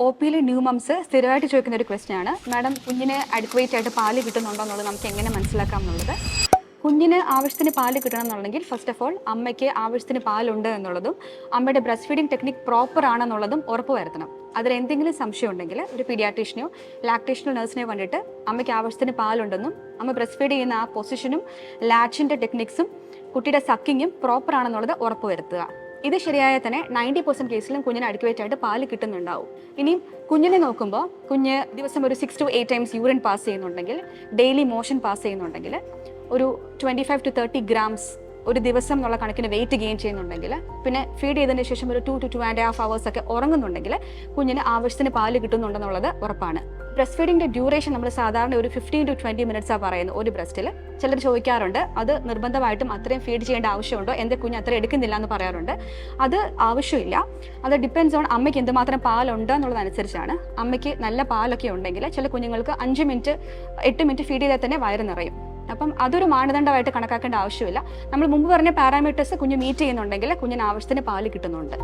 O പിയിലെ new moms സ്ഥിരമായിട്ട് ചോദിക്കുന്ന ഒരു ക്വസ്റ്റ്യൻ ആണ്, മാഡം കുഞ്ഞിന് അഡിക്വേറ്റ് ആയിട്ട് പാല് കിട്ടുന്നുണ്ടോ എന്നുള്ളത് നമുക്ക് എങ്ങനെ മനസ്സിലാക്കാം എന്നുള്ളത്. കുഞ്ഞിന് ആവശ്യത്തിന് പാല് കിട്ടണം എന്നുണ്ടെങ്കിൽ ഫസ്റ്റ് ഓഫ് ഓൾ അമ്മയ്ക്ക് ആവശ്യത്തിന് പാലുണ്ട് എന്നുള്ളതും അമ്മയുടെ ബ്രസ്റ്റ് ഫീഡിംഗ് ടെക്നിക് പ്രോപ്പർ ആണെന്നുള്ളതും ഉറപ്പ് വരുത്തണം. അതിൽ എന്തെങ്കിലും സംശയം ഉണ്ടെങ്കിൽ ഒരു പീഡിയാട്രീഷ്യനെയോ ലാക്ടേഷണൽ നഴ്സിനെയോ കണ്ടിട്ട് അമ്മയ്ക്ക് ആവശ്യത്തിന് പാലുണ്ടെന്നും അമ്മ ബ്രസ്റ്റ് ഫീഡ് ചെയ്യുന്ന ആ പൊസിഷനും ലാച്ചിൻ്റെ ടെക്നിക്സും കുട്ടിയുടെ സക്കിങ്ങും പ്രോപ്പർ ആണെന്നുള്ളത് ഉറപ്പ് വരുത്തുക. ഇത് ശരിയായാൽ തന്നെ 90% കേസിലും കുഞ്ഞിന് അഡിക്വേറ്റ് ആയിട്ട് പാല് കിട്ടുന്നുണ്ടാവും. ഇനിയും കുഞ്ഞിനെ നോക്കുമ്പോൾ കുഞ്ഞ് ദിവസം ഒരു 6 to 8 ടൈംസ് യൂറിൻ പാസ് ചെയ്യുന്നുണ്ടെങ്കിൽ, ഡെയിലി മോഷൻ പാസ് ചെയ്യുന്നുണ്ടെങ്കിൽ, ഒരു 25 to 30 grams ഒരു ദിവസം എന്നുള്ള കണക്കിന് വെയിറ്റ് ഗെയിൻ ചെയ്യുന്നുണ്ടെങ്കിൽ, പിന്നെ ഫീഡ് ചെയ്തതിന് ശേഷം ഒരു 2 to 2.5 hours ഒക്കെ ഉറങ്ങുന്നുണ്ടെങ്കിൽ കുഞ്ഞിന് ആവശ്യത്തിന് പാല് കിട്ടുന്നുണ്ടെന്നുള്ളത് ഉറപ്പാണ്. ബ്രസ്റ്റ് ഫീഡിങ്ങിൻ്റെ ഡ്യൂറേഷൻ നമ്മൾ സാധാരണ ഒരു 15 to 20 minutes പറയുന്നത് ഒരു ബ്രസ്റ്റിൽ. ചിലർ ചോദിക്കാറുണ്ട് അത് നിർബന്ധമായിട്ടും അത്രയും ഫീഡ് ചെയ്യേണ്ട ആവശ്യമുണ്ടോ, എൻ്റെ കുഞ്ഞ് അത്ര എടുക്കുന്നില്ല എന്ന് പറയാറുണ്ട്. അത് ആവശ്യമില്ല. അത് ഡിപ്പെൻഡ്സ് ഓൺ അമ്മയ്ക്ക് എന്തുമാത്രം പാലുണ്ട് എന്നുള്ളതനുസരിച്ചാണ്. അമ്മയ്ക്ക് നല്ല പാലൊക്കെ ഉണ്ടെങ്കിൽ ചില കുഞ്ഞുങ്ങൾക്ക് 5 minute 8 minute ഫീഡ് ചെയ്താൽ തന്നെ വയറ് നിറയും. അപ്പം അതൊരു മാനദണ്ഡമായിട്ട് കണക്കാക്കേണ്ട ആവശ്യമില്ല. നമ്മൾ മുമ്പ് പറഞ്ഞ പാരാമീറ്റേഴ്സ് കുഞ്ഞ് മീറ്റ് ചെയ്യുന്നുണ്ടെങ്കിൽ കുഞ്ഞിന് ആവശ്യത്തിന് പാല് കിട്ടുന്നുണ്ട്.